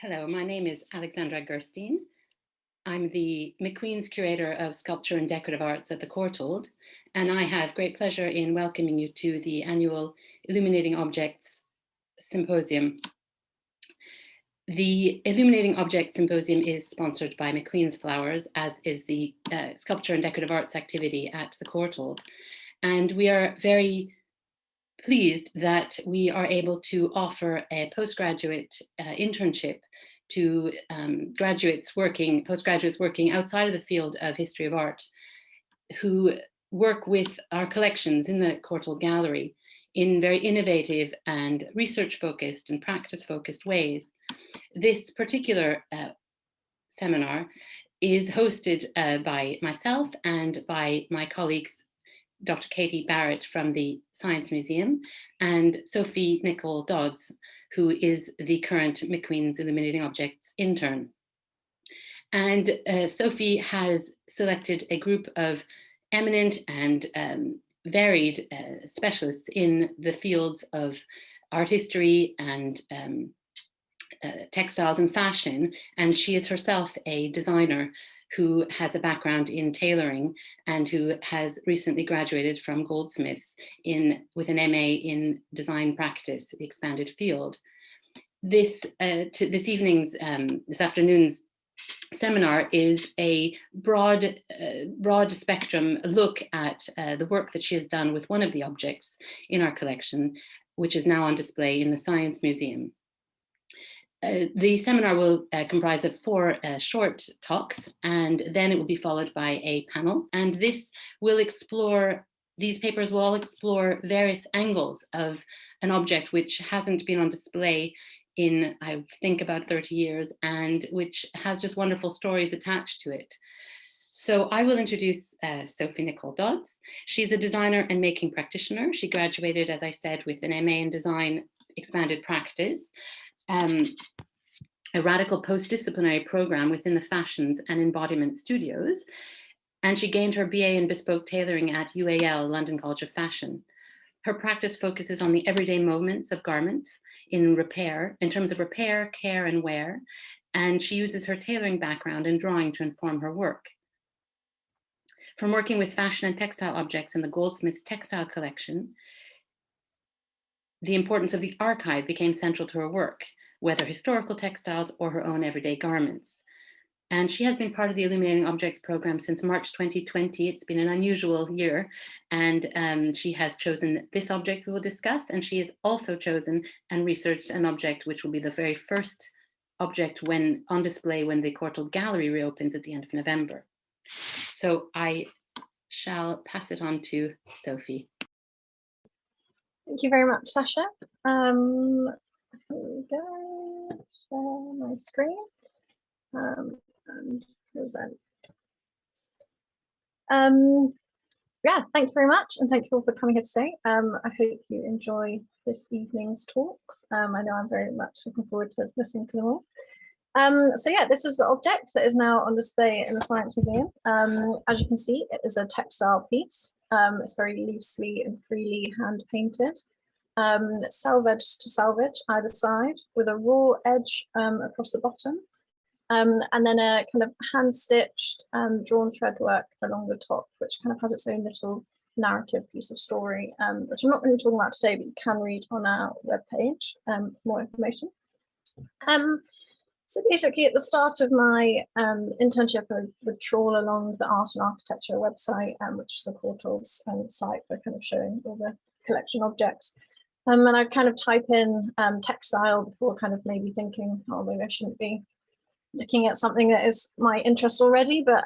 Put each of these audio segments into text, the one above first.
Hello, my name is Alexandra Gerstein. I'm the McQueens Curator of Sculpture and Decorative Arts at the Courtauld, and I have great pleasure in welcoming you to the annual Illuminating Objects Symposium. The Illuminating Objects Symposium is sponsored by McQueen's Flowers, as is the Sculpture and Decorative Arts activity at the Courtauld. And we are very pleased that we are able to offer a postgraduate internship to postgraduates working outside of the field of history of art, who work with our collections in the Courtauld Gallery in very innovative and research-focused and practice-focused ways. This particular seminar is hosted by myself and by my colleagues Dr. Katie Barrett from the Science Museum and Sophie Nicole Dodds, who is the current McQueens Illuminating Objects intern. And Sophie has selected a group of eminent and varied specialists in the fields of art history and textiles and fashion, and she is herself a designer who has a background in tailoring and who has recently graduated from Goldsmiths with an MA in design practice, the expanded field. This afternoon's seminar is a broad spectrum look at the work that she has done with one of the objects in our collection, which is now on display in the Science Museum. The seminar will comprise of 4 short talks, and then it will be followed by a panel. And these papers will all explore various angles of an object which hasn't been on display in, I think, about 30 years, and which has just wonderful stories attached to it. So I will introduce Sophie Nicole Dodds. She's a designer and making practitioner. She graduated, as I said, with an MA in design expanded practice. A radical post-disciplinary program within the fashions and embodiment studios. And she gained her BA in bespoke tailoring at UAL, London College of Fashion. Her practice focuses on the everyday moments of garments in terms of repair, care, and wear. And she uses her tailoring background and drawing to inform her work. From working with fashion and textile objects in the Goldsmiths textile collection, the importance of the archive became central to her work, whether historical textiles or her own everyday garments. And she has been part of the Illuminating Objects program since March 2020. It's been an unusual year, and she has chosen this object we will discuss, and she has also chosen and researched an object which will be the very first object when on display when the Courtauld Gallery reopens at the end of November. So I shall pass it on to Sophie. Thank you very much, Sasha. Here we go, share my screen and present. Yeah, thank you very much, and thank you all for coming here today. I hope you enjoy this evening's talks. I know I'm very much looking forward to listening to them all. So yeah, this is the object that is now on display in the Science Museum. As you can see, it is a textile piece. It's very loosely and freely hand painted. Selvage to selvage either side with a raw edge across the bottom, and then a kind of hand stitched drawn thread work along the top, which kind of has its own little narrative piece of story, which I'm not really talking about today, but you can read on our webpage for more information. So basically at the start of my internship, I would trawl along the art and architecture website, which is the Courtauld's site for kind of showing all the collection objects. And I'd kind of type in textile before kind of maybe thinking, oh, maybe I shouldn't be looking at something that is my interest already. But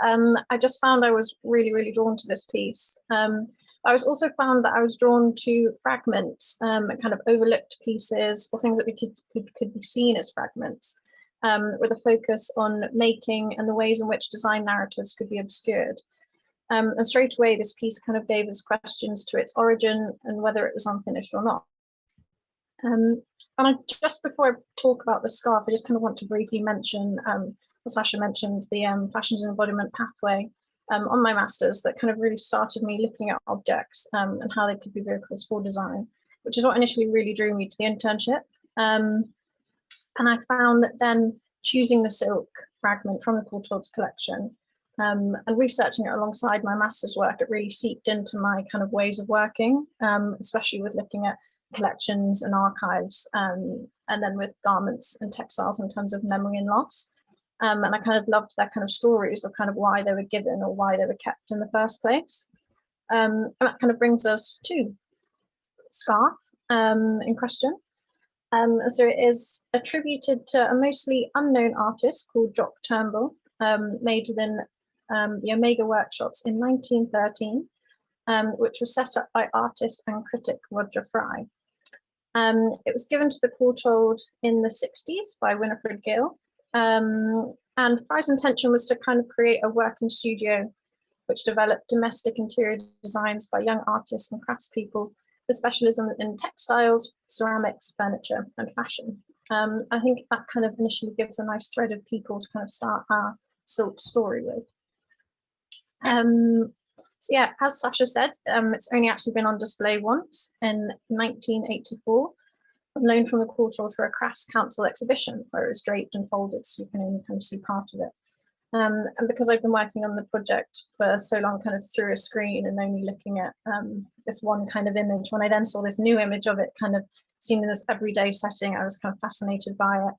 I just found I was really, really drawn to this piece. I was also found that I was drawn to fragments, kind of overlooked pieces or things that could be seen as fragments, with a focus on making and the ways in which design narratives could be obscured. And straight away, this piece kind of gave us questions to its origin and whether it was unfinished or not. And just before I talk about the scarf, I just kind of want to briefly mention what Sasha mentioned, the fashions and embodiment pathway on my master's that kind of really started me looking at objects and how they could be vehicles for design, which is what initially really drew me to the internship. And I found that then choosing the silk fragment from the Courtauld's collection and researching it alongside my master's work, it really seeped into my kind of ways of working, especially with looking at collections and archives, and then with garments and textiles in terms of memory and loss. And I kind of loved their kind of stories of kind of why they were given or why they were kept in the first place. And that kind of brings us to scarf in question. So it is attributed to a mostly unknown artist called Jock Turnbull, made within the Omega workshops in 1913, which was set up by artist and critic Roger Fry. It was given to the Courtauld in the 60s by Winifred Gill, and Fry's intention was to kind of create a working studio which developed domestic interior designs by young artists and craftspeople with specialism in textiles, ceramics, furniture, and fashion. I think that kind of initially gives a nice thread of people to kind of start our silk story with. So yeah, as Sasha said, it's only actually been on display once in 1984, loaned from the Courtauld for a Crafts Council exhibition where it was draped and folded, so you can only kind of see part of it. And because I've been working on the project for so long, kind of through a screen and only looking at this one kind of image, when I then saw this new image of it kind of seen in this everyday setting, I was kind of fascinated by it.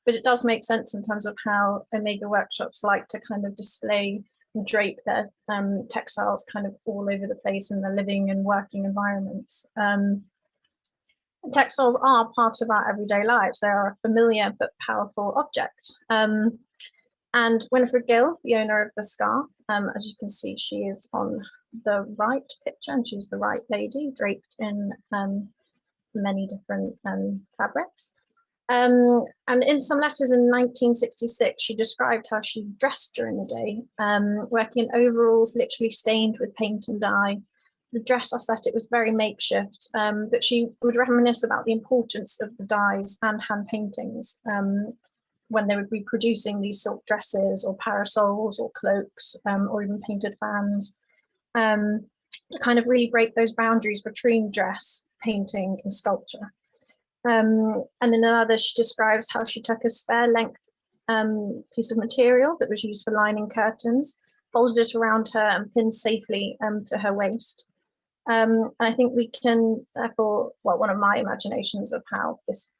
But it does make sense in terms of how Omega workshops like to kind of display and drape their textiles kind of all over the place in their living and working environments. Textiles are part of our everyday lives. They are a familiar but powerful object. And Winifred Gill, the owner of the scarf, as you can see, she is on the right picture, and she's the right lady, draped in many different fabrics. And in some letters in 1966, she described how she dressed during the day, working in overalls literally stained with paint and dye. The dress aesthetic was very makeshift, but she would reminisce about the importance of the dyes and hand paintings when they would be producing these silk dresses or parasols or cloaks or even painted fans, to kind of really break those boundaries between dress, painting and sculpture. And in another, she describes how she took a spare length piece of material that was used for lining curtains, folded it around her and pinned safely to her waist. And I think we can therefore, well, one of my imaginations of how this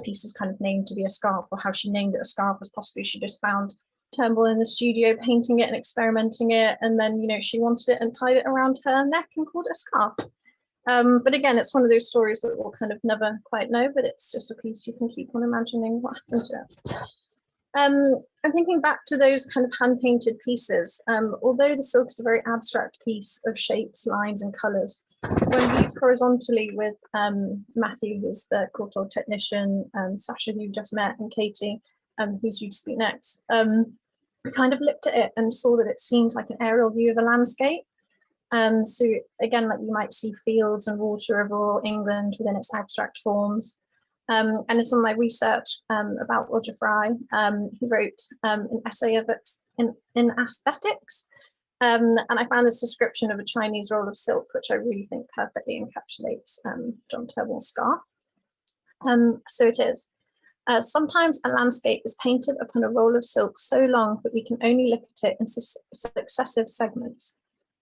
piece was kind of named to be a scarf, or how she named it a scarf, was possibly she just found Turnbull in the studio painting it and experimenting it, and then, you know, she wanted it and tied it around her neck and called it a scarf. But again, it's one of those stories that we'll kind of never quite know, but it's just a piece you can keep on imagining what happened to it. I'm thinking back to those kind of hand-painted pieces. Although the silk is a very abstract piece of shapes, lines, and colours, when viewed horizontally with Matthew, who's the Courtauld technician, and Sasha, who you just met, and Katie, who's due to speak next, we kind of looked at it and saw that it seemed like an aerial view of a landscape. So again, like you might see fields and water of rural England within its abstract forms. And in some of my research about Roger Fry, he wrote an essay of it in aesthetics. And I found this description of a Chinese roll of silk, which I really think perfectly encapsulates John Turnbull's scarf. So it is. Sometimes a landscape is painted upon a roll of silk so long that we can only look at it in successive segments.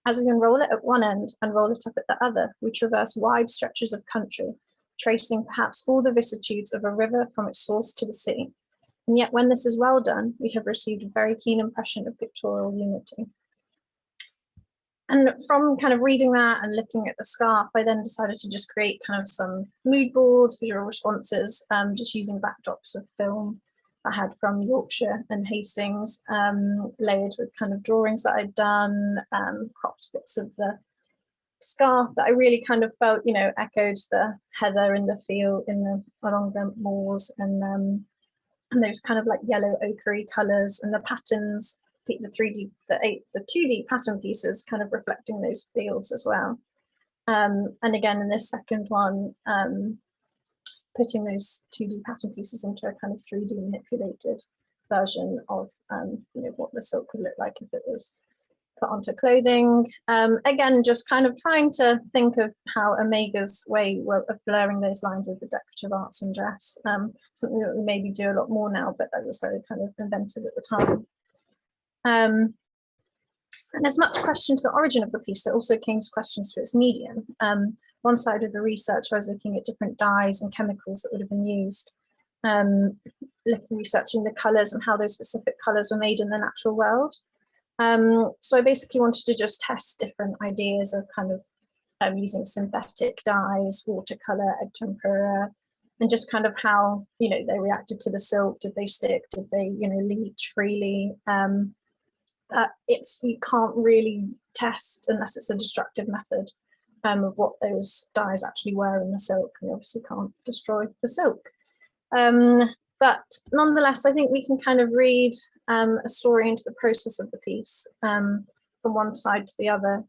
As we unroll it at one end and roll it up at the other, we traverse wide stretches of country, tracing perhaps all the vicissitudes of a river from its source to the sea. And yet when this is well done, we have received a very keen impression of pictorial unity. And from kind of reading that and looking at the scarf, I then decided to just create kind of some mood boards, visual responses, just using backdrops of film I had from Yorkshire and Hastings, layered with kind of drawings that I'd done, cropped bits of the scarf that I really kind of felt, you know, echoed the heather in the field along the moors, and those kind of like yellow ochre colours, and the patterns, the 2D pattern pieces kind of reflecting those fields as well. And again, in this second one, putting those 2D pattern pieces into a kind of 3D manipulated version of you know, what the silk would look like if it was put onto clothing. Again, just kind of trying to think of how Omega's way of blurring those lines of the decorative arts and dress, something that we maybe do a lot more now, but that was very kind of inventive at the time. And as much question to the origin of the piece, there also came questions to its medium. One side of the research, I was looking at different dyes and chemicals that would have been used, researching the colours and how those specific colours were made in the natural world. So I basically wanted to just test different ideas of kind of using synthetic dyes, watercolour, egg tempera, and just kind of how, they reacted to the silk. Did they stick? Did they, leach freely? You can't really test unless it's a destructive method of what those dyes actually were in the silk. And you obviously can't destroy the silk. But nonetheless, I think we can kind of read a story into the process of the piece from one side to the other.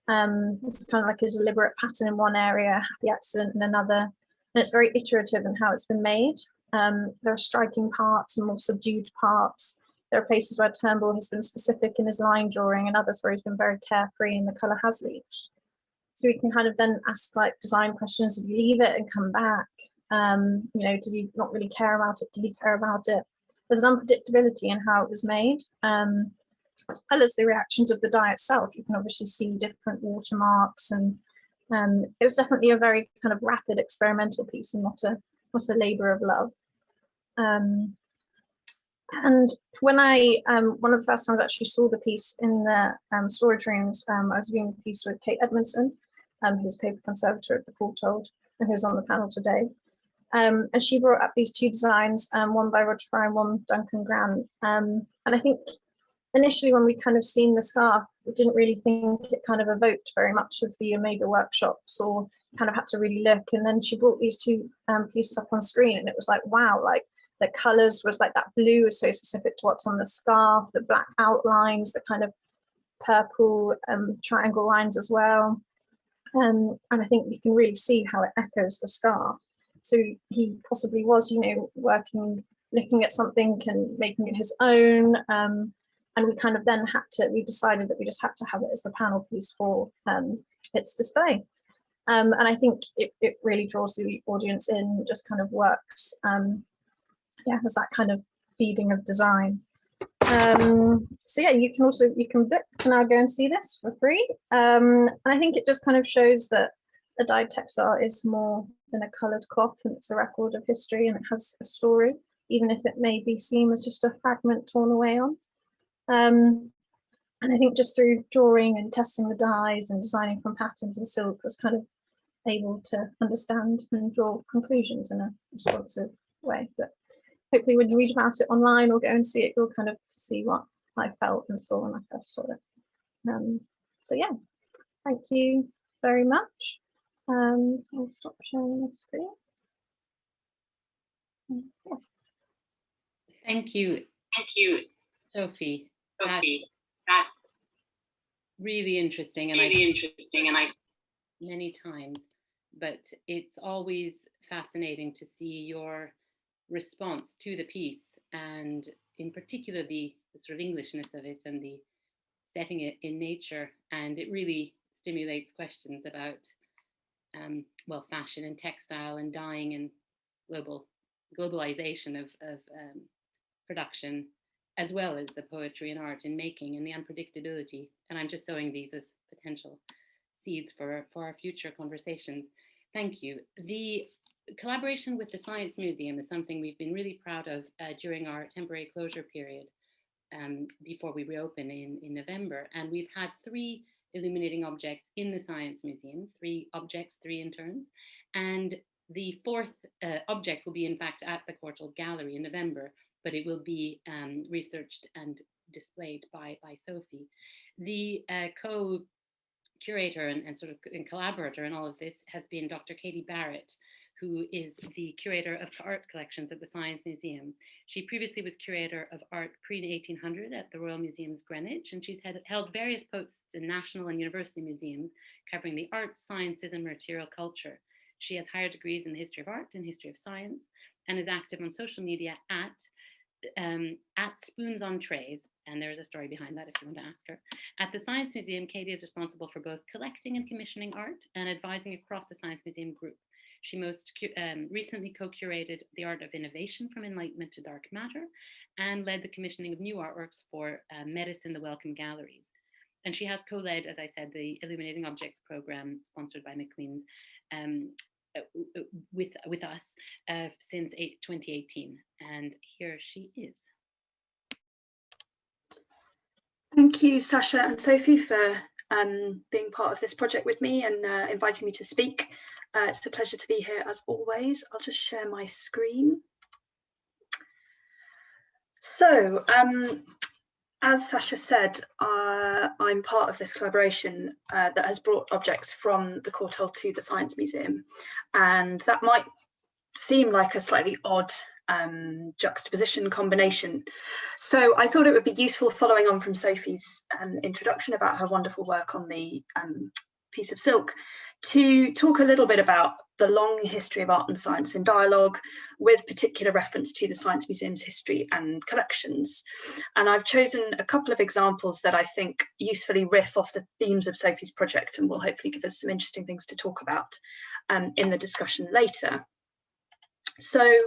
It's kind of like a deliberate pattern in one area, a happy accident in another. And it's very iterative in how it's been made. There are striking parts and more subdued parts. There are places where Turnbull has been specific in his line drawing and others where he's been very carefree and the colour has leached. So we can kind of then ask like design questions, did you leave it and come back? Did you not really care about it? Did you care about it? There's an unpredictability in how it was made, as well as the reactions of the dye itself. You can obviously see different watermarks, and it was definitely a very kind of rapid experimental piece and not a labour of love. And when I, one of the first times I actually saw the piece in the storage rooms, I was viewing the piece with Kate Edmondson, who's paper conservator at the Courtauld, and who's on the panel today. And she brought up these two designs, one by Roger Fry and one Duncan Grant. And I think initially when we kind of seen the scarf, we didn't really think it kind of evoked very much of the Omega workshops, or kind of had to really look. And then she brought these two pieces up on screen, and it was like, wow, like the colours was like that blue is so specific to what's on the scarf, the black outlines, the kind of purple triangle lines as well. And I think you can really see how it echoes the scarf. So he possibly was, working, looking at something and making it his own. And we kind of then we decided that we just had to have it as the panel piece for its display. And I think it really draws the audience in, just kind of works, as that kind of feeding of design. So yeah, you can book to now go and see this for free. And I think it just kind of shows that a dyed textile is more than a coloured cloth, and it's a record of history, and it has a story, even if it may be seen as just a fragment torn away on. And I think just through drawing and testing the dyes and designing from patterns and silk, was kind of able to understand and draw conclusions in a responsive way. But hopefully when you read about it online or go and see it, you'll kind of see what I felt and saw when I first saw it. So yeah, thank you very much. I'll stop sharing the screen. Yeah. Thank you, Sophie. That's really interesting, and many times, but it's always fascinating to see your response to the piece, and in particular the sort of Englishness of it and the setting it in nature, and it really stimulates questions about fashion and textile and dyeing and globalization of production, as well as the poetry and art in making and the unpredictability. And I'm just sowing these as potential seeds for our future conversations. Thank you. The collaboration with the Science Museum is something we've been really proud of during our temporary closure period before we reopen in November. And we've had 3 illuminating objects in the Science Museum, 3 objects, 3 interns. And the 4th object will be in fact at the Courtauld Gallery in November, but it will be researched and displayed by Sophie. The co-curator and sort of collaborator in all of this has been Dr. Katie Barrett, who is the curator of art collections at the Science Museum. She previously was curator of art pre-1800 at the Royal Museums Greenwich, and she's held various posts in national and university museums covering the arts, sciences, and material culture. She has higher degrees in the history of art and history of science, and is active on social media at at Spoons on Trays, and there's a story behind that if you want to ask her. At the Science Museum, Katie is responsible for both collecting and commissioning art and advising across the Science Museum group. She most recently co-curated The Art of Innovation from Enlightenment to Dark Matter and led the commissioning of new artworks for Medicine, the Wellcome Galleries. And she has co-led, as I said, the Illuminating Objects program sponsored by McQueens with us since 2018. And here she is. Thank you, Sasha and Sophie, for being part of this project with me and inviting me to speak. It's a pleasure to be here as always. I'll just share my screen. So, as Sasha said, I'm part of this collaboration that has brought objects from the Courtauld to the Science Museum. And that might seem like a slightly odd juxtaposition combination. So I thought it would be useful, following on from Sophie's introduction about her wonderful work on the piece of silk, to talk a little bit about the long history of art and science in dialogue, with particular reference to the Science Museum's history and collections. And I've chosen a couple of examples that I think usefully riff off the themes of Sophie's project and will hopefully give us some interesting things to talk about in the discussion later. So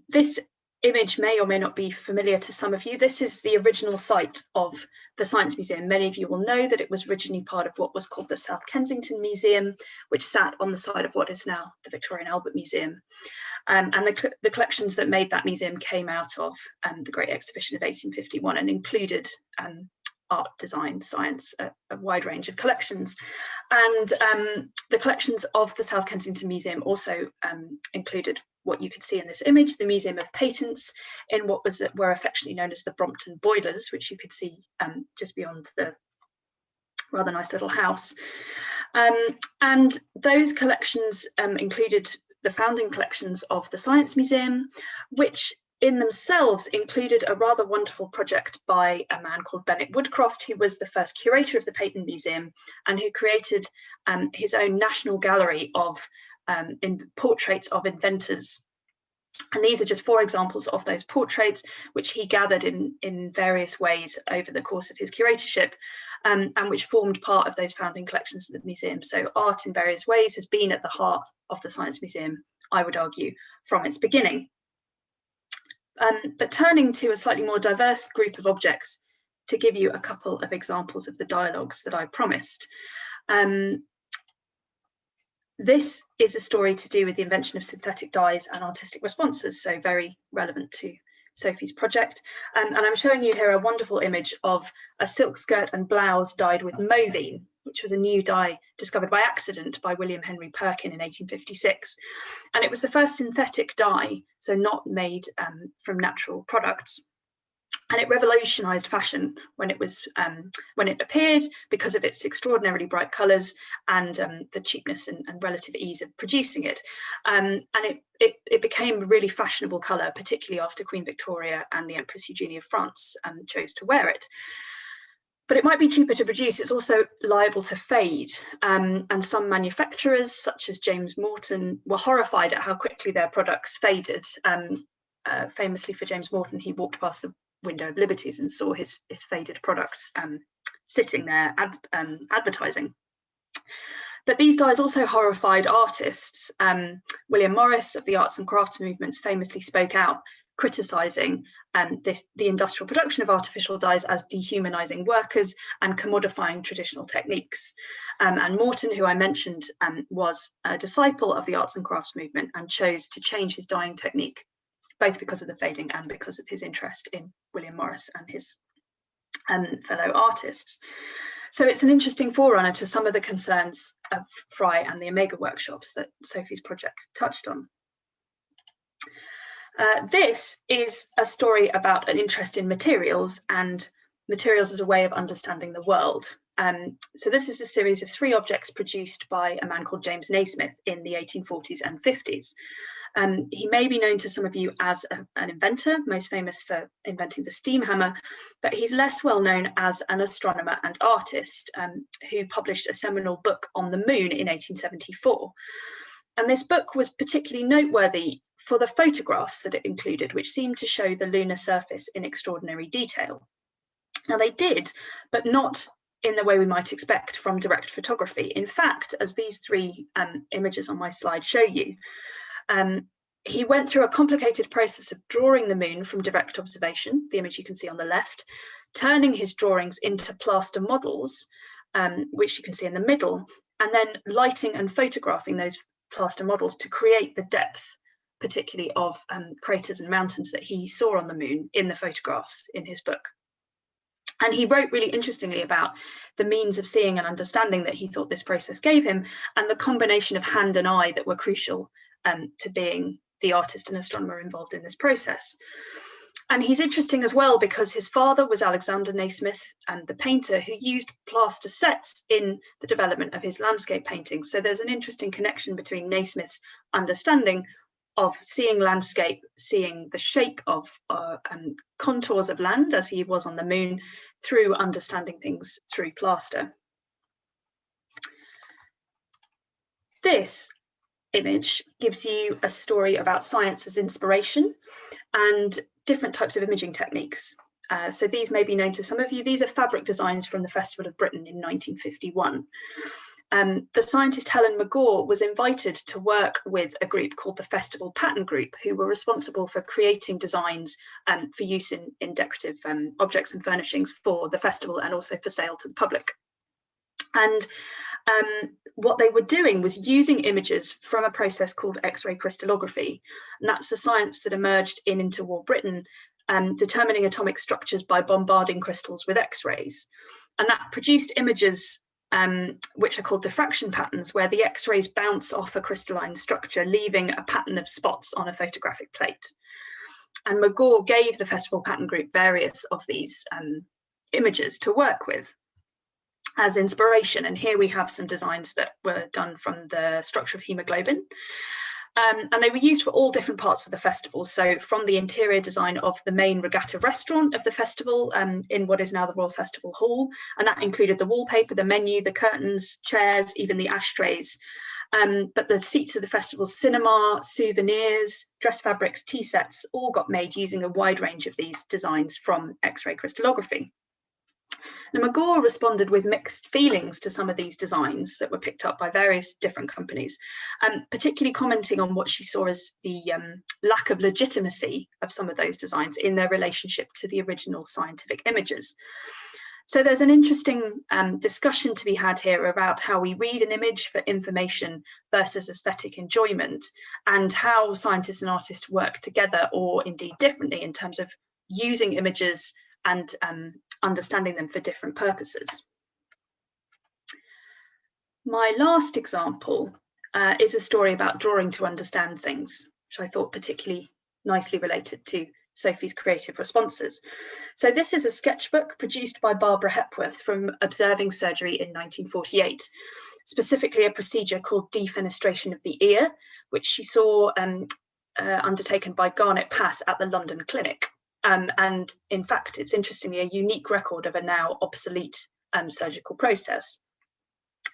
this image may or may not be familiar to some of you. This is the original site of the Science Museum. Many of you will know that it was originally part of what was called the South Kensington Museum, which sat on the side of what is now the Victoria and Albert Museum. And the collections that made that museum came out of the Great Exhibition of 1851 and included art, design, science, a wide range of collections. And the collections of the South Kensington Museum also included what you could see in this image, the Museum of Patents, in what were affectionately known as the Brompton Boilers, which you could see just beyond the rather nice little house. And those collections included the founding collections of the Science Museum, which in themselves included a rather wonderful project by a man called Bennett Woodcroft, who was the first curator of the Patent Museum and who created his own national gallery of portraits of inventors. And these are just 4 examples of those portraits, which he gathered in various ways over the course of his curatorship, and which formed part of those founding collections of the museum. So art in various ways has been at the heart of the Science Museum, I would argue, from its beginning. But turning to a slightly more diverse group of objects, to give you a couple of examples of the dialogues that I promised. This is a story to do with the invention of synthetic dyes and artistic responses, so very relevant to Sophie's project. And I'm showing you here a wonderful image of a silk skirt and blouse dyed with movine, which was a new dye discovered by accident by William Henry Perkin in 1856. And it was the first synthetic dye, so not made from natural products. And it revolutionized fashion when it appeared, because of its extraordinarily bright colours and the cheapness and relative ease of producing it. And it became a really fashionable colour, particularly after Queen Victoria and the Empress Eugenie of France chose to wear it. But it might be cheaper to produce. It's also liable to fade. And some manufacturers, such as James Morton, were horrified at how quickly their products faded. Famously for James Morton, he walked past the window of Liberty's and saw his faded products sitting there advertising. But these dyes also horrified artists. William Morris of the arts and crafts movements famously spoke out, criticising the industrial production of artificial dyes as dehumanising workers and commodifying traditional techniques. And Morton, who I mentioned, was a disciple of the arts and crafts movement and chose to change his dyeing technique, both because of the fading and because of his interest in William Morris and his fellow artists. So it's an interesting forerunner to some of the concerns of Fry and the Omega workshops that Sophie's project touched on. This is a story about an interest in materials and materials as a way of understanding the world. So this is a series of 3 objects produced by a man called James Naismith in the 1840s and 50s. He may be known to some of you as an inventor, most famous for inventing the steam hammer, but he's less well known as an astronomer and artist who published a seminal book on the moon in 1874. And this book was particularly noteworthy for the photographs that it included, which seemed to show the lunar surface in extraordinary detail. Now they did, but not in the way we might expect from direct photography. In fact, as these three images on my slide show you, he went through a complicated process of drawing the moon from direct observation, the image you can see on the left, turning his drawings into plaster models, which you can see in the middle, and then lighting and photographing those plaster models to create the depth, particularly of craters and mountains that he saw on the moon in the photographs in his book. And he wrote really interestingly about the means of seeing and understanding that he thought this process gave him, and the combination of hand and eye that were crucial to being the artist and astronomer involved in this process. And he's interesting as well because his father was Alexander Nasmyth, the painter who used plaster sets in the development of his landscape paintings. So there's an interesting connection between Nasmyth's understanding of seeing landscape, seeing the shape of contours of land as he was on the moon, through understanding things through plaster. This image gives you a story about science as inspiration and different types of imaging techniques. So these may be known to some of you. These are fabric designs from the Festival of Britain in 1951. The scientist Helen McGaw was invited to work with a group called the Festival Pattern Group, who were responsible for creating designs for use in decorative objects and furnishings for the festival and also for sale to the public. And what they were doing was using images from a process called X-ray crystallography. And that's the science that emerged in interwar Britain, determining atomic structures by bombarding crystals with X-rays. And that produced images which are called diffraction patterns, where the X-rays bounce off a crystalline structure, leaving a pattern of spots on a photographic plate. And McGaw gave the Festival Pattern Group various of these images to work with as inspiration. And here we have some designs that were done from the structure of hemoglobin. And they were used for all different parts of the festival. So from the interior design of the main regatta restaurant of the festival in what is now the Royal Festival Hall. And that included the wallpaper, the menu, the curtains, chairs, even the ashtrays. But the seats of the festival cinema, souvenirs, dress fabrics, tea sets, all got made using a wide range of these designs from X-ray crystallography. Now, McGaw responded with mixed feelings to some of these designs that were picked up by various different companies, particularly commenting on what she saw as the lack of legitimacy of some of those designs in their relationship to the original scientific images. So there's an interesting discussion to be had here about how we read an image for information versus aesthetic enjoyment, and how scientists and artists work together, or indeed differently, in terms of using images and understanding them for different purposes. My last example is a story about drawing to understand things, which I thought particularly nicely related to Sophie's creative responses. So this is a sketchbook produced by Barbara Hepworth from observing surgery in 1948, specifically a procedure called defenestration of the ear, which she saw undertaken by Garnet Pass at the London Clinic. And in fact, it's interestingly a unique record of a now obsolete surgical process.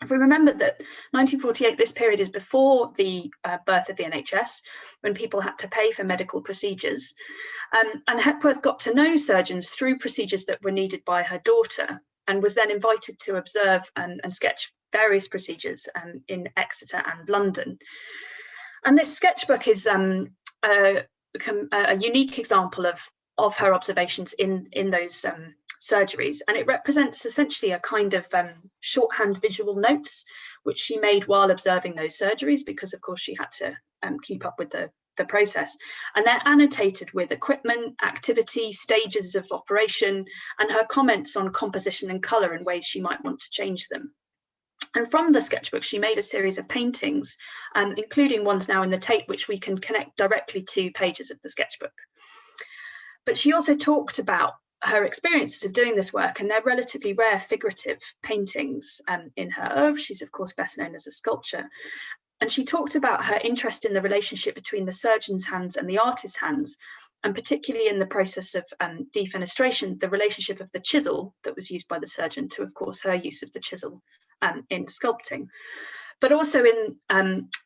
If we remember that 1948, this period is before the birth of the NHS, when people had to pay for medical procedures. And Hepworth got to know surgeons through procedures that were needed by her daughter, and was then invited to observe and sketch various procedures in Exeter and London. And this sketchbook is a unique example of her observations in those surgeries, and it represents essentially a kind of shorthand visual notes which she made while observing those surgeries, because of course she had to keep up with the process, and they're annotated with equipment, activity, stages of operation, and her comments on composition and colour and ways she might want to change them. And from the sketchbook, she made a series of paintings, including ones now in the tape, which we can connect directly to pages of the sketchbook. But she also talked about her experiences of doing this work, and they're relatively rare figurative paintings in her oeuvre. She's of course best known as a sculptor. And she talked about her interest in the relationship between the surgeon's hands and the artist's hands, and particularly in the process of defenestration, the relationship of the chisel that was used by the surgeon to, of course, her use of the chisel in sculpting. but also in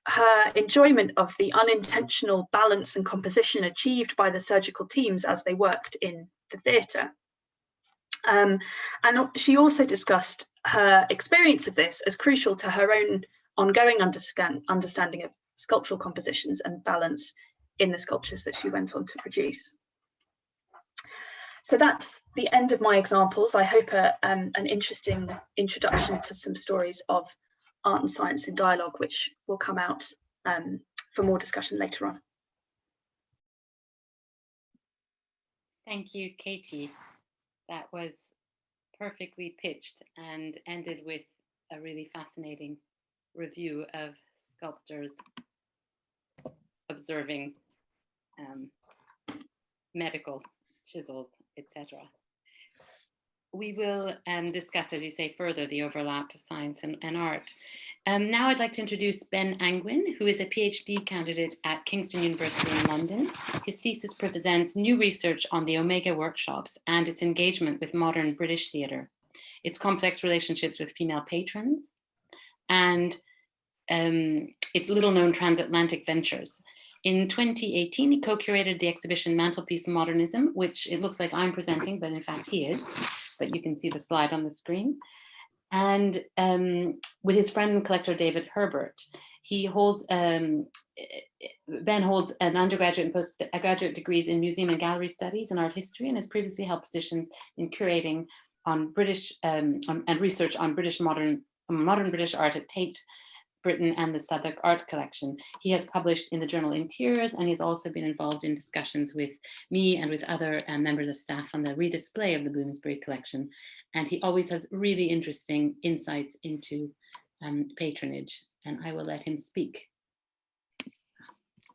her enjoyment of the unintentional balance and composition achieved by the surgical teams as they worked in the theatre. And she also discussed her experience of this as crucial to her own ongoing understanding of sculptural compositions and balance in the sculptures that she went on to produce. So that's the end of my examples. I hope an interesting introduction to some stories of art and science in dialogue, which will come out for more discussion later on. Thank you, Katie. That was perfectly pitched and ended with a really fascinating review of sculptors observing medical chisels, etc. We will discuss, as you say, further the overlap of science and art. Now I'd like to introduce Ben Anguin, who is a PhD candidate at Kingston University in London. His thesis presents new research on the Omega workshops and its engagement with modern British theatre, its complex relationships with female patrons, and its little-known transatlantic ventures. In 2018, he co-curated the exhibition Mantelpiece Modernism, which it looks like I'm presenting, but in fact he is, but you can see the slide on the screen. And with his friend and collector, David Herbert. He holds, Ben holds an undergraduate and postgraduate degrees in museum and gallery studies and art history, and has previously held positions in curating on British, and research on modern British art at Tate Britain and the Southwark Art Collection. He has published in the journal Interiors, and he's also been involved in discussions with me and with other members of staff on the redisplay of the Bloomsbury collection. And he always has really interesting insights into patronage, and I will let him speak.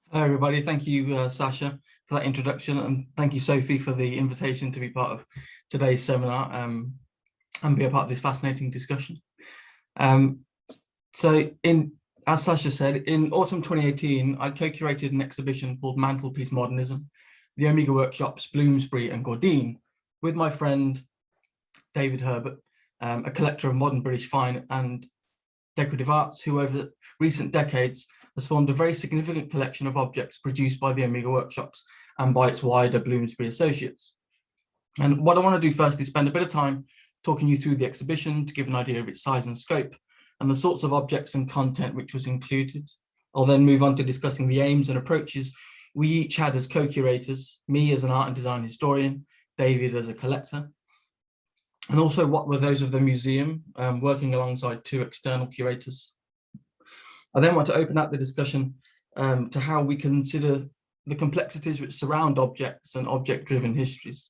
Hello everybody, thank you Sasha for that introduction, and thank you Sophie for the invitation to be part of today's seminar and be a part of this fascinating discussion. So as Sasha said, in autumn 2018, I co-curated an exhibition called Mantelpiece Modernism, the Omega Workshops, Bloomsbury and Gordine, with my friend David Herbert, a collector of modern British fine and decorative arts, who over recent decades has formed a very significant collection of objects produced by the Omega Workshops and by its wider Bloomsbury associates. And what I want to do first is spend a bit of time talking you through the exhibition to give an idea of its size and scope, and the sorts of objects and content which was included. I'll then move on to discussing the aims and approaches we each had as co-curators, me as an art and design historian, David as a collector, and also what were those of the museum, working alongside two external curators. I then want to open up the discussion to how we consider the complexities which surround objects and object-driven histories,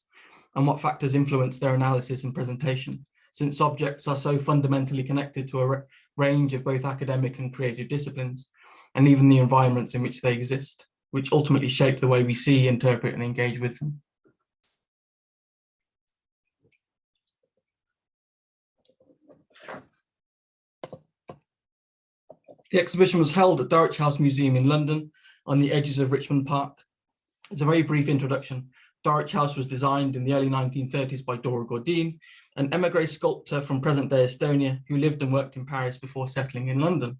and what factors influence their analysis and presentation, since objects are so fundamentally connected to a range of both academic and creative disciplines, and even the environments in which they exist, which ultimately shape the way we see, interpret, and engage with them. The exhibition was held at Dulwich House Museum in London on the edges of Richmond Park. As a very brief introduction, Dulwich House was designed in the early 1930s by Dora Gordine, an émigré sculptor from present-day Estonia who lived and worked in Paris before settling in London.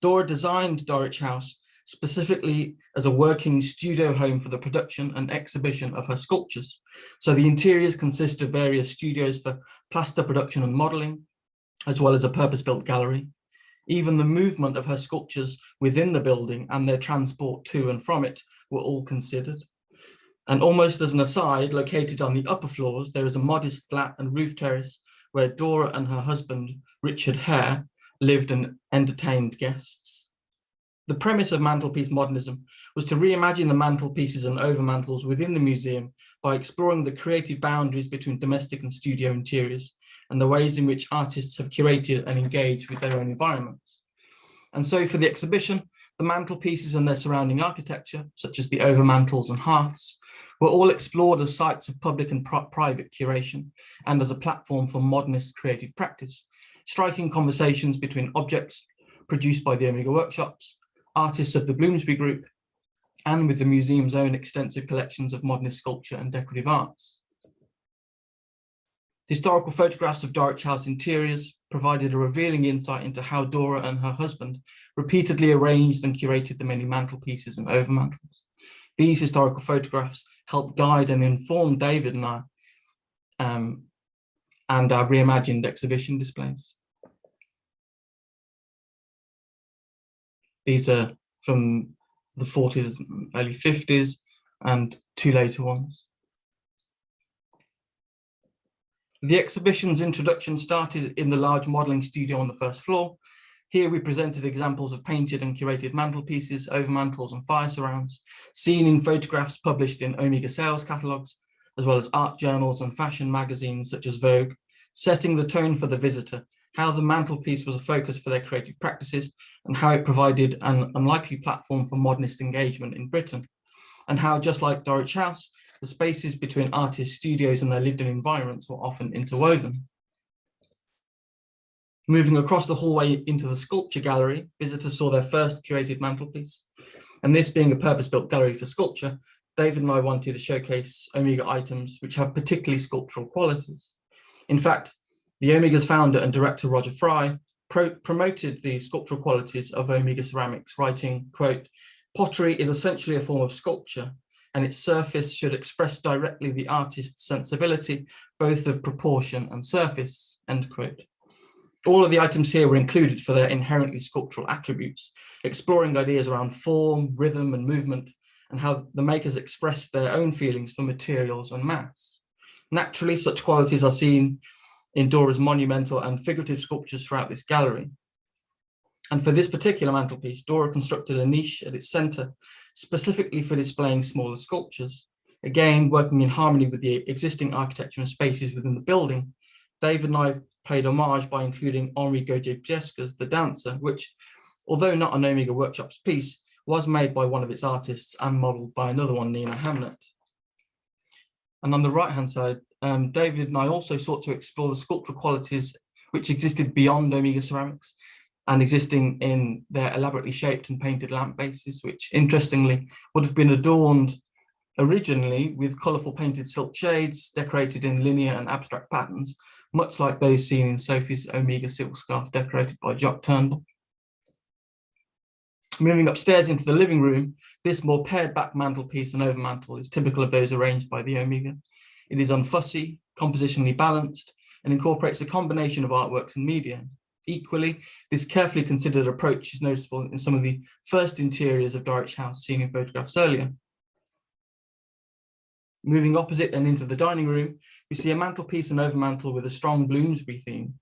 Dora designed Dulwich House specifically as a working studio home for the production and exhibition of her sculptures. So the interiors consist of various studios for plaster production and modelling, as well as a purpose-built gallery. Even the movement of her sculptures within the building and their transport to and from it were all considered. And almost as an aside, located on the upper floors, there is a modest flat and roof terrace where Dora and her husband, Richard Hare, lived and entertained guests. The premise of Mantelpiece Modernism was to reimagine the mantelpieces and overmantels within the museum by exploring the creative boundaries between domestic and studio interiors and the ways in which artists have curated and engaged with their own environments. And so for the exhibition, the mantelpieces and their surrounding architecture, such as the overmantels and hearths, were all explored as sites of public and private curation and as a platform for modernist creative practice, striking conversations between objects produced by the Omega Workshops, artists of the Bloomsbury Group, and with the museum's own extensive collections of modernist sculpture and decorative arts. Historical photographs of Dulwich House interiors provided a revealing insight into how Dora and her husband repeatedly arranged and curated the many mantelpieces and overmantels. These historical photographs help guide and inform David and I and our reimagined exhibition displays. These are from the 40s, early 50s, and two later ones. The exhibition's introduction started in the large modelling studio on the first floor. Here we presented examples of painted and curated mantelpieces, overmantels and fire surrounds, seen in photographs published in Omega sales catalogues, as well as art journals and fashion magazines such as Vogue, setting the tone for the visitor, how the mantelpiece was a focus for their creative practices, and how it provided an unlikely platform for modernist engagement in Britain, and how, just like Dodds House, the spaces between artists' studios and their lived-in environments were often interwoven. Moving across the hallway into the sculpture gallery, visitors saw their first curated mantelpiece. And this being a purpose-built gallery for sculpture, David and I wanted to showcase Omega items which have particularly sculptural qualities. In fact, the Omega's founder and director, Roger Fry, promoted the sculptural qualities of Omega ceramics, writing, quote, "Pottery is essentially a form of sculpture, and its surface should express directly the artist's sensibility, both of proportion and surface," end quote. All of the items here were included for their inherently sculptural attributes, exploring ideas around form, rhythm, and movement, and how the makers expressed their own feelings for materials and mass. Naturally, such qualities are seen in Dora's monumental and figurative sculptures throughout this gallery. And for this particular mantelpiece, Dora constructed a niche at its centre, specifically for displaying smaller sculptures. Again, working in harmony with the existing architecture and spaces within the building, David and I paid homage by including Henri Gaudier's The Dancer, which, although not an Omega Workshops piece, was made by one of its artists and modelled by another one, Nina Hamlet. And on the right-hand side, David and I also sought to explore the sculptural qualities which existed beyond Omega ceramics and existing in their elaborately shaped and painted lamp bases, which interestingly would have been adorned originally with colourful painted silk shades decorated in linear and abstract patterns, much like those seen in Sophie's Omega silk scarf decorated by Jock Turnbull. Moving upstairs into the living room, this more pared back mantelpiece and overmantel is typical of those arranged by the Omega. It is unfussy, compositionally balanced, and incorporates a combination of artworks and media. Equally, this carefully considered approach is noticeable in some of the first interiors of Dodds House seen in photographs earlier. Moving opposite and into the dining room, we see a mantelpiece and overmantel with a strong Bloomsbury theme,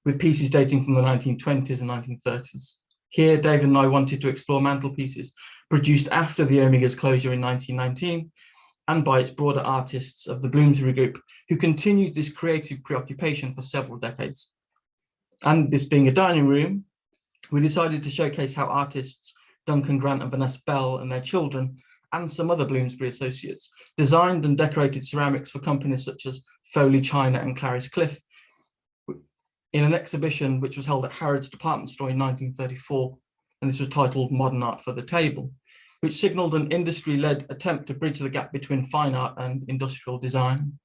with pieces dating from the 1920s and 1930s. Here, David and I wanted to explore mantelpieces produced after the Omega's closure in 1919, and by its broader artists of the Bloomsbury Group, who continued this creative preoccupation for several decades. And this being a dining room, we decided to showcase how artists Duncan Grant and Vanessa Bell and their children, and some other Bloomsbury associates, designed and decorated ceramics for companies such as Foley China and Clarice Cliff, in an exhibition which was held at Harrods Department Store in 1934, and this was titled Modern Art for the Table, which signalled an industry-led attempt to bridge the gap between fine art and industrial design.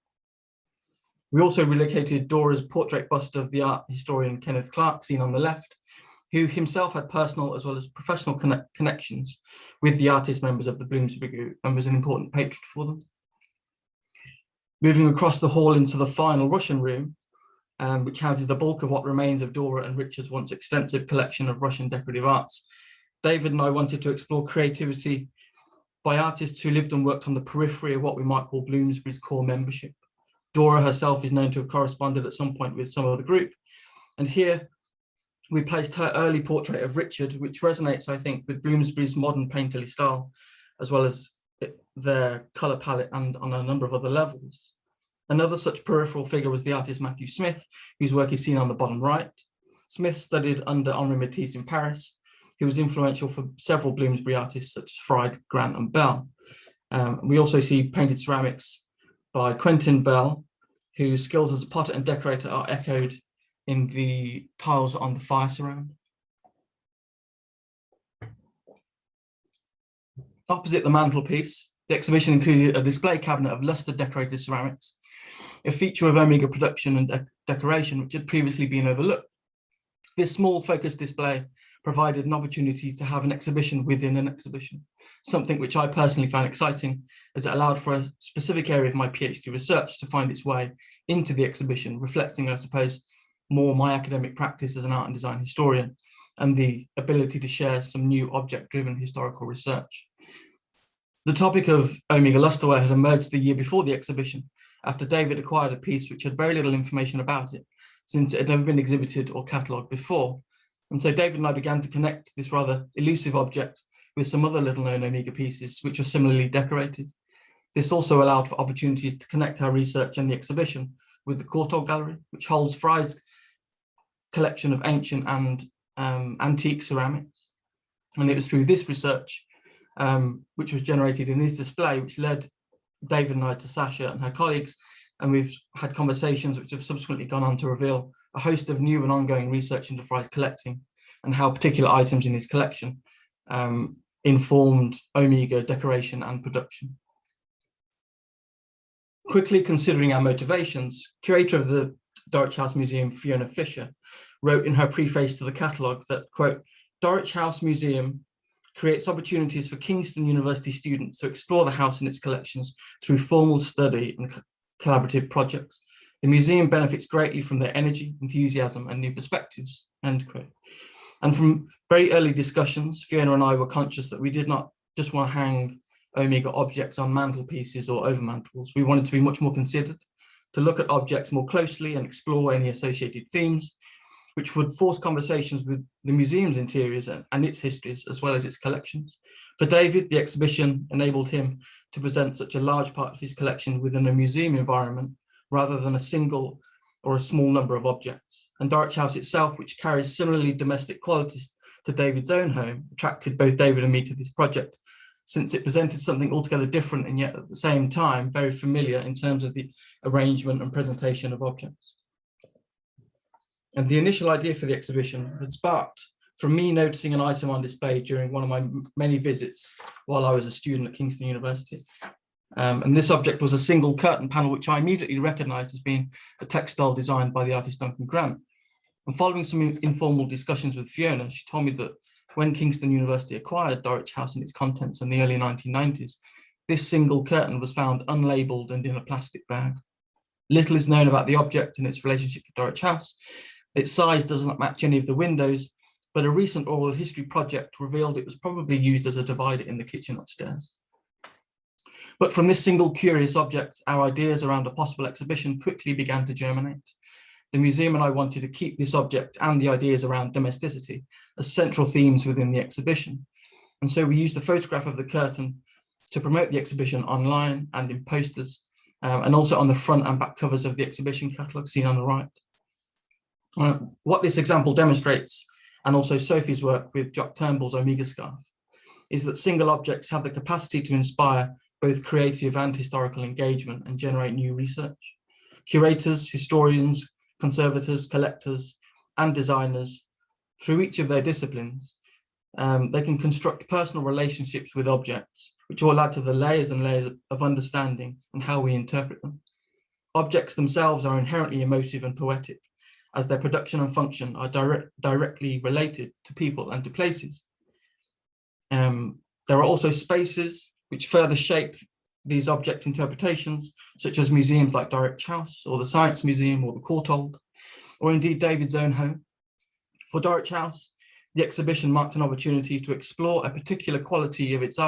We also relocated Dora's portrait bust of the art historian Kenneth Clark, seen on the left, who himself had personal as well as professional connections with the artist members of the Bloomsbury Group and was an important patron for them. Moving across the hall into the final Russian room, which houses the bulk of what remains of Dora and Richard's once extensive collection of Russian decorative arts, David and I wanted to explore creativity by artists who lived and worked on the periphery of what we might call Bloomsbury's core membership. Dora herself is known to have corresponded at some point with some of the group. And here we placed her early portrait of Richard, which resonates, I think, with Bloomsbury's modern painterly style, as well as their colour palette and on a number of other levels. Another such peripheral figure was the artist Matthew Smith, whose work is seen on the bottom right. Smith studied under Henri Matisse in Paris. He was influential for several Bloomsbury artists such as Fry, Grant and Bell. We also see painted ceramics by Quentin Bell, whose skills as a potter and decorator are echoed in the tiles on the fire surround. Opposite the mantelpiece, the exhibition included a display cabinet of lustre decorated ceramics, a feature of Omega production and decoration which had previously been overlooked. This small focused display provided an opportunity to have an exhibition within an exhibition, something which I personally found exciting, as it allowed for a specific area of my PhD research to find its way into the exhibition, reflecting, I suppose, more my academic practice as an art and design historian, and the ability to share some new object-driven historical research. The topic of Omega lusterware had emerged the year before the exhibition, after David acquired a piece which had very little information about it, since it had never been exhibited or catalogued before. And so David and I began to connect this rather elusive object with some other little-known Omega pieces, which were similarly decorated. This also allowed for opportunities to connect our research and the exhibition with the Courtauld Gallery, which holds Fry's collection of ancient and antique ceramics. And it was through this research, which was generated in this display, which led David and I to Sasha and her colleagues, and we've had conversations which have subsequently gone on to reveal a host of new and ongoing research into Fry's collecting and how particular items in his collection informed Omega decoration and production. Quickly considering our motivations, curator of the Dulwich House Museum, Fiona Fisher, wrote in her preface to the catalogue that, quote, Dulwich House Museum creates opportunities for Kingston University students to explore the house and its collections through formal study and collaborative projects. The museum benefits greatly from their energy, enthusiasm, and new perspectives, end quote. And from very early discussions, Fiona and I were conscious that we did not just want to hang Omega objects on mantelpieces or over mantles. We wanted to be much more considered, to look at objects more closely and explore any associated themes, which would force conversations with the museum's interiors and its histories, as well as its collections. For David, the exhibition enabled him to present such a large part of his collection within a museum environment, rather than a single or a small number of objects. And Dulwich House itself, which carries similarly domestic qualities to David's own home, attracted both David and me to this project, since it presented something altogether different and yet at the same time very familiar in terms of the arrangement and presentation of objects. And the initial idea for the exhibition had sparked from me noticing an item on display during one of my many visits while I was a student at Kingston University. And this object was a single curtain panel, which I immediately recognised as being a textile designed by the artist Duncan Grant. And following some informal discussions with Fiona, she told me that when Kingston University acquired Dulwich House and its contents in the early 1990s, this single curtain was found unlabelled and in a plastic bag. Little is known about the object and its relationship to Dulwich House. Its size does not match any of the windows, but a recent oral history project revealed it was probably used as a divider in the kitchen upstairs. But from this single curious object, our ideas around a possible exhibition quickly began to germinate. The museum and I wanted to keep this object and the ideas around domesticity as central themes within the exhibition. And so we used the photograph of the curtain to promote the exhibition online and in posters, and also on the front and back covers of the exhibition catalogue seen on the right. What this example demonstrates, and also Sophie's work with Jock Turnbull's Omega scarf, is that single objects have the capacity to inspire both creative and historical engagement and generate new research. Curators, historians, conservators, collectors, and designers, through each of their disciplines, they can construct personal relationships with objects, which all add to the layers and layers of understanding and how we interpret them. Objects themselves are inherently emotive and poetic, as their production and function are directly related to people and to places. There are also spaces which further shape these object interpretations, such as museums like Dulwich House or the Science Museum or the Courtauld, or indeed David's own home. For Dulwich House, the exhibition marked an opportunity to explore a particular quality of its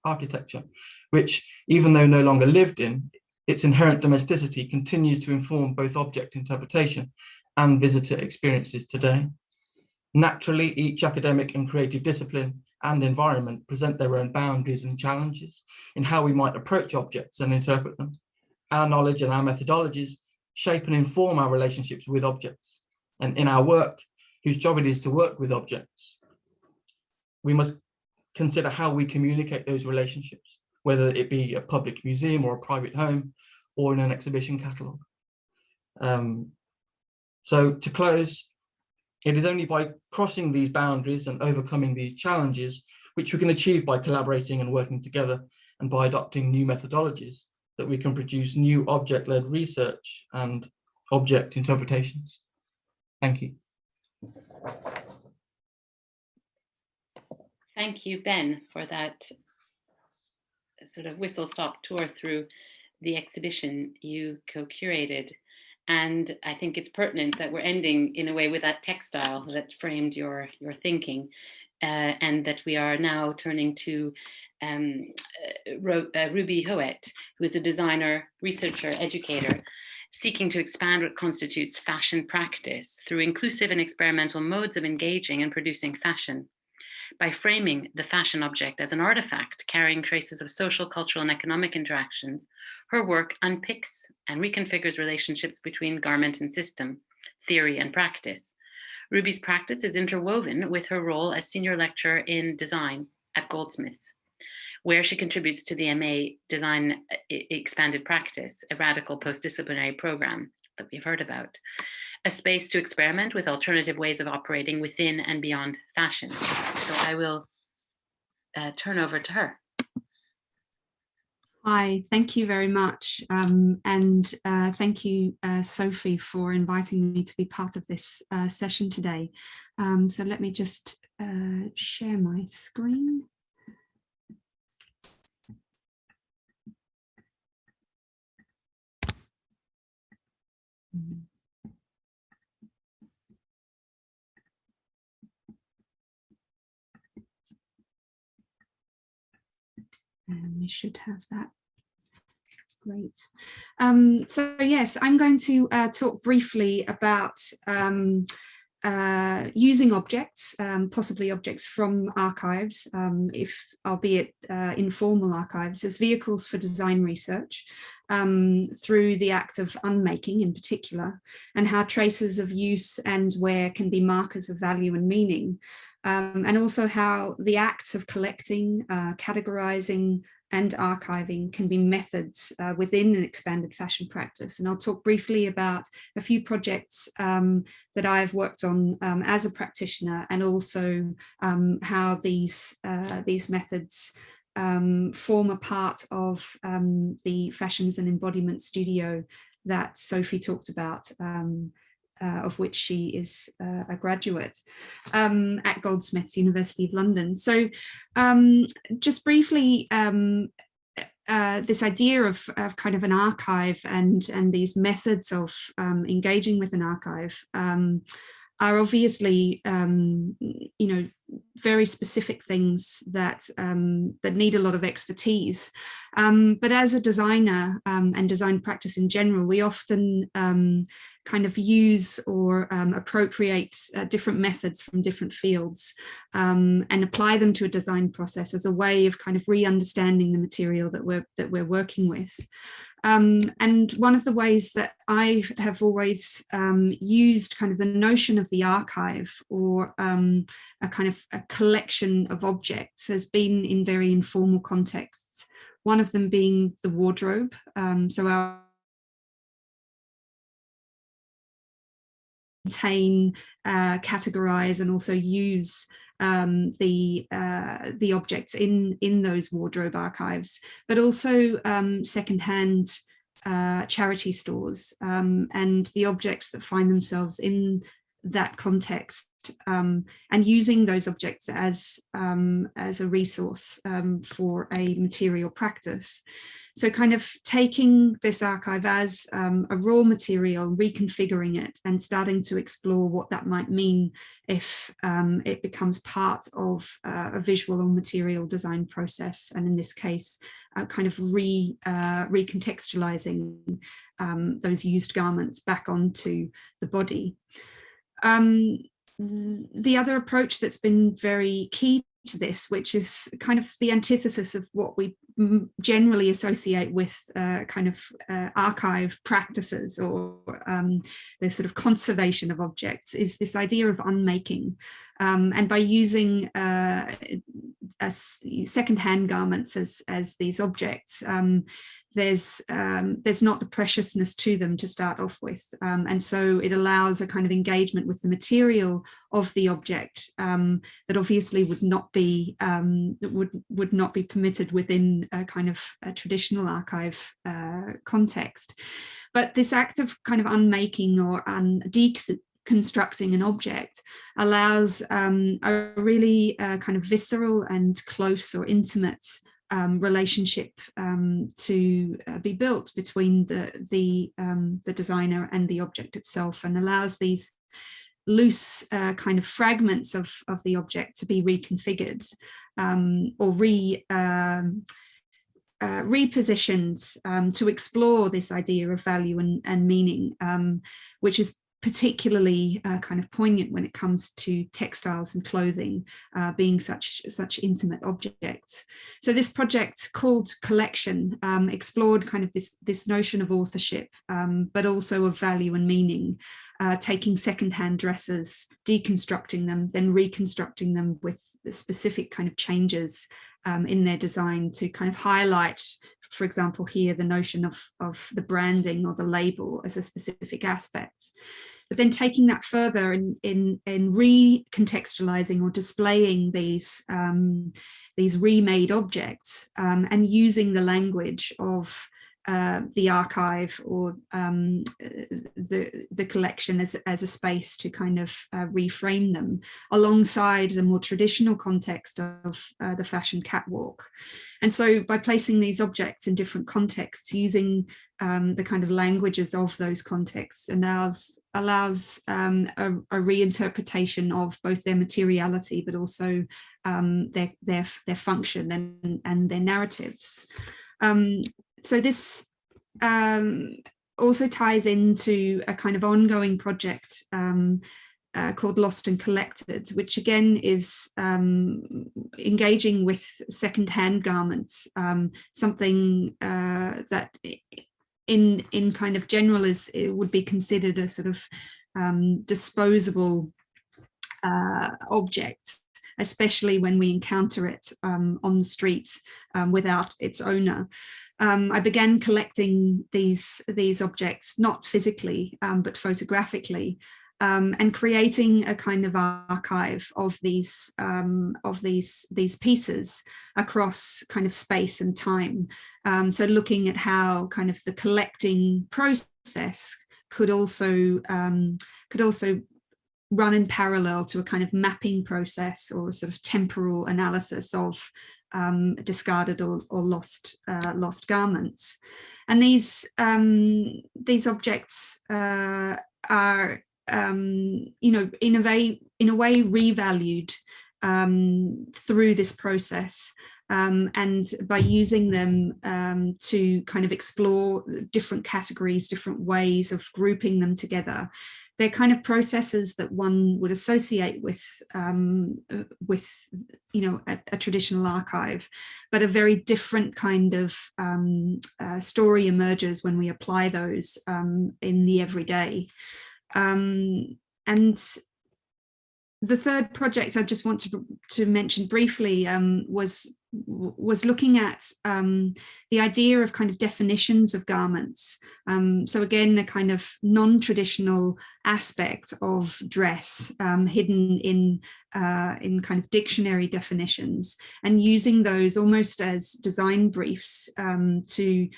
architecture, which, even though no longer lived in, its inherent domesticity continues to inform both object interpretation and visitor experiences today. Naturally, each academic and creative discipline and environment present their own boundaries and challenges in how we might approach objects and interpret them. Our knowledge and our methodologies shape and inform our relationships with objects. And in our work, whose job it is to work with objects, we must consider how we communicate those relationships, whether it be a public museum or a private home or in an exhibition catalogue. So to close, it is only by crossing these boundaries and overcoming these challenges, which we can achieve by collaborating and working together and by adopting new methodologies, that we can produce new object-led research and object interpretations. Thank you. Thank you, Ben, for that sort of whistle-stop tour through the exhibition you co-curated. And I think it's pertinent that we're ending in a way with that textile that framed your thinking, and that we are now turning to Ruby Hoet, who is a designer, researcher, educator, seeking to expand what constitutes fashion practice through inclusive and experimental modes of engaging and producing fashion. By framing the fashion object as an artifact carrying traces of social, cultural, and economic interactions, her work unpicks and reconfigures relationships between garment and system, theory and practice. Ruby's practice is interwoven with her role as senior lecturer in design at Goldsmiths, where she contributes to the MA Design Expanded Practice, a radical post-disciplinary program that we've heard about, a space to experiment with alternative ways of operating within and beyond fashion. So I will turn over to her. Hi, thank you very much. And thank you, Sophie, for inviting me to be part of this session today. So let me just share my screen. And we should have that. Great. So yes, I'm going to talk briefly about using objects, possibly objects from archives, albeit informal archives, as vehicles for design research through the act of unmaking in particular, and how traces of use and wear can be markers of value and meaning. And also how the acts of collecting, categorizing, and archiving can be methods within an expanded fashion practice. And I'll talk briefly about a few projects that I've worked on as a practitioner, and also how these methods form a part of the Fashions and Embodiment Studio that Sophie talked about, of which she is a graduate at Goldsmiths, University of London. So just briefly, this idea of kind of an archive and these methods of engaging with an archive are obviously, very specific things that need a lot of expertise. But as a designer and design practice in general, we often kind of use or appropriate different methods from different fields and apply them to a design process as a way of kind of re-understanding the material that we're working with. And one of the ways that I have always used kind of the notion of the archive, or a kind of a collection of objects, has been in very informal contexts. One of them being the wardrobe. So our contain, categorize, and also use the objects in those wardrobe archives, but also secondhand charity stores and the objects that find themselves in that context, and using those objects as a resource for a material practice. So kind of taking this archive as a raw material, reconfiguring it, and starting to explore what that might mean if it becomes part of a visual or material design process, and in this case, kind of recontextualizing those used garments back onto the body. The other approach that's been very key to this, which is kind of the antithesis of what we generally associate with kind of archive practices, or the sort of conservation of objects, is this idea of unmaking. And by using second-hand garments as these objects, there's not the preciousness to them to start off with, and so it allows a kind of engagement with the material of the object that obviously would not be permitted within a kind of a traditional archive context. But this act of kind of unmaking or reconstructing an object allows a really kind of visceral and close or intimate relationship to be built between the designer and the object itself, and allows these loose kind of fragments of the object to be reconfigured or repositioned to explore this idea of value and meaning, which is particularly kind of poignant when it comes to textiles and clothing being such intimate objects. So this project called Collection explored kind of this notion of authorship, but also of value and meaning, taking secondhand dresses, deconstructing them, then reconstructing them with specific kind of changes in their design to kind of highlight, for example, here the notion of the branding or the label as a specific aspect. But then taking that further in recontextualizing or displaying these remade objects and using the language of the archive or the collection as a space to kind of reframe them alongside the more traditional context of the fashion catwalk. And so by placing these objects in different contexts, using the kind of languages of those contexts allows a reinterpretation of both their materiality, but also their function and their narratives. So this also ties into a kind of ongoing project called Lost and Collected, which again is engaging with secondhand garments, something that in kind of general it would be considered a sort of disposable object, especially when we encounter it on the streets without its owner. I began collecting these objects, not physically, but photographically, and creating a kind of archive of these pieces across kind of space and time. So looking at how kind of the collecting process could also run in parallel to a kind of mapping process or a sort of temporal analysis of discarded or lost garments. And these objects are in a way revalued through this process, and by using them to kind of explore different categories, different ways of grouping them together. They're kind of processes that one would associate with a traditional archive, but a very different kind of story emerges when we apply those in the everyday. And the third project I just want to mention briefly was looking at the idea of kind of definitions of garments. So again, a kind of non-traditional aspect of dress hidden in kind of dictionary definitions, and using those almost as design briefs to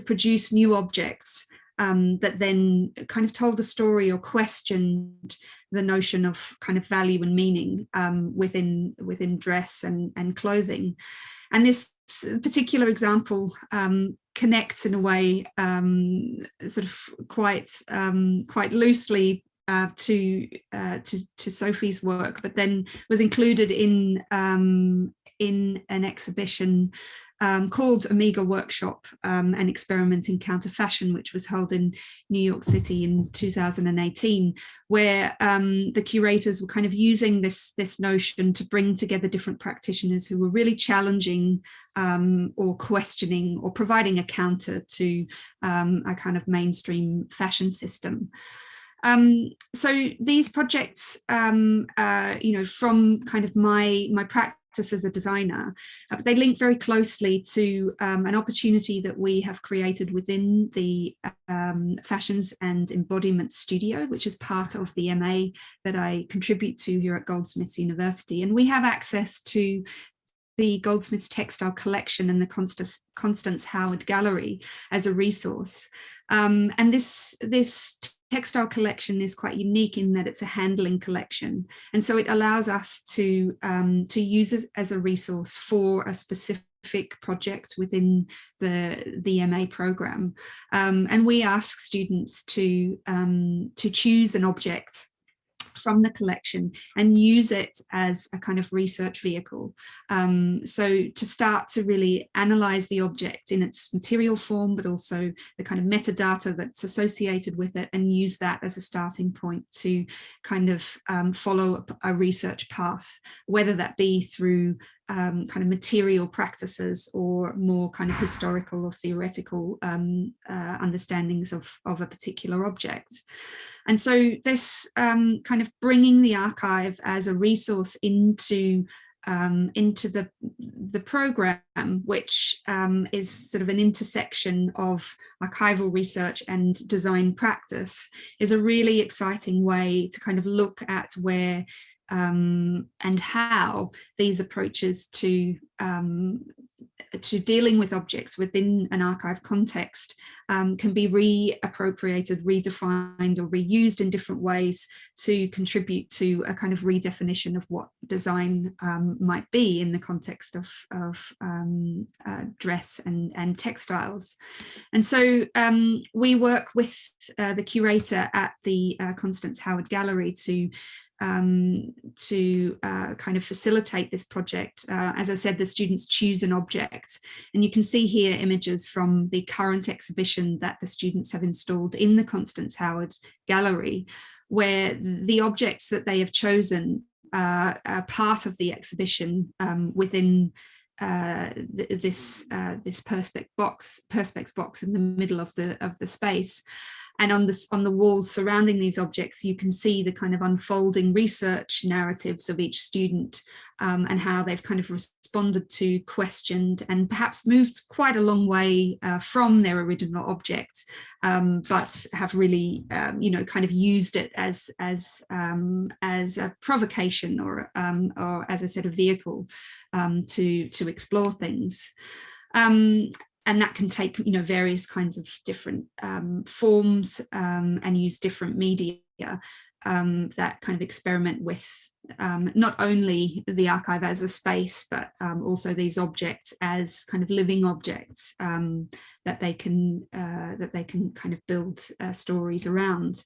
produce new objects that then kind of told a story or questioned the notion of kind of value and meaning within dress and clothing. And this particular example connects in a way sort of quite loosely to Sophie's work, but then was included in an exhibition called Amiga Workshop, an experiment in counter fashion, which was held in New York City in 2018, where the curators were kind of using this notion to bring together different practitioners who were really challenging or questioning or providing a counter to a kind of mainstream fashion system. So these projects, from kind of my practice as a designer, but they link very closely to an opportunity that we have created within the Fashions and Embodiment Studio, which is part of the MA that I contribute to here at Goldsmiths University. And we have access to the Goldsmiths Textile Collection and the Constance Howard Gallery as a resource. And this textile collection is quite unique in that it's a handling collection. And so it allows us to use it as a resource for a specific project within the MA program. And we ask students to choose an object from the collection and use it as a kind of research vehicle. So to start to really analyze the object in its material form, but also the kind of metadata that's associated with it, and use that as a starting point to kind of follow a research path, whether that be through kind of material practices or more kind of historical or theoretical understandings of a particular object. And so this kind of bringing the archive as a resource into the program, which is sort of an intersection of archival research and design practice, is a really exciting way to kind of look at where and how these approaches to dealing with objects within an archive context can be reappropriated, redefined, or reused in different ways to contribute to a kind of redefinition of what design might be in the context of dress and textiles. And so we work with the curator at the Constance Howard Gallery to kind of facilitate this project. As I said, the students choose an object, and you can see here images from the current exhibition that the students have installed in the Constance Howard Gallery, where the objects that they have chosen are part of the exhibition within this perspex box in the middle of the space. And on the walls surrounding these objects, you can see the kind of unfolding research narratives of each student and how they've kind of responded to, questioned, and perhaps moved quite a long way from their original object, but have really, kind of used it as a provocation or as I said, a vehicle to explore things. And that can take, various kinds of different forms and use different media that kind of experiment with not only the archive as a space, but also these objects as kind of living objects that they can kind of build stories around.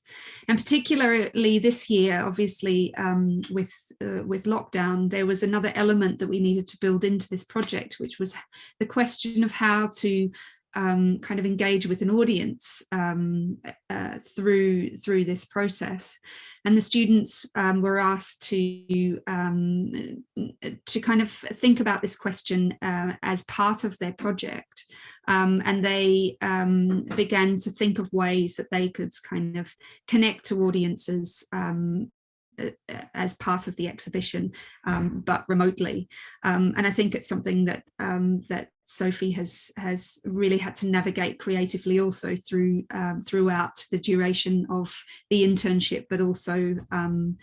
And particularly this year, obviously, with lockdown, there was another element that we needed to build into this project, which was the question of how to kind of engage with an audience through this process. And the students were asked to kind of think about this question as part of their project. And they began to think of ways that they could kind of connect to audiences as part of the exhibition, but remotely. And I think it's something that that Sophie has really had to navigate creatively also throughout the duration of the internship, but also in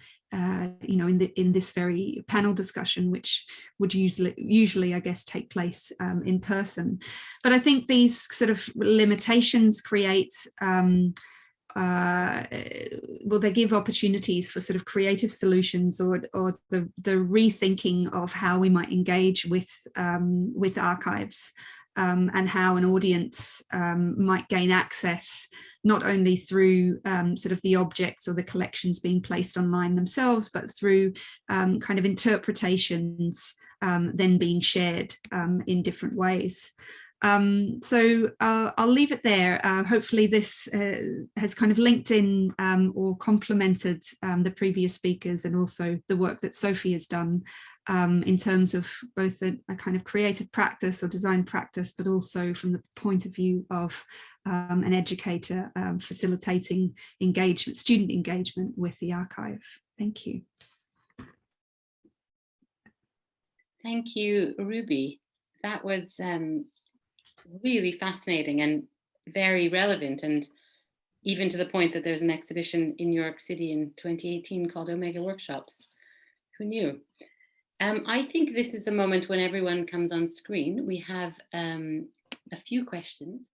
this very panel discussion, which would usually I guess take place in person. But I think these sort of limitations create they give opportunities for sort of creative solutions or the rethinking of how we might engage with archives and how an audience might gain access, not only through sort of the objects or the collections being placed online themselves, but through kind of interpretations then being shared in different ways. So I'll leave it there. Hopefully this has kind of linked in or complemented the previous speakers, and also the work that Sophie has done in terms of both a kind of creative practice or design practice, but also from the point of view of an educator facilitating engagement, student engagement with the archive. Thank you. Thank you, Ruby. That was really fascinating and very relevant, and even to the point that there's an exhibition in New York City in 2018 called Omega Workshops. Who knew? I think this is the moment when everyone comes on screen. We have a few questions.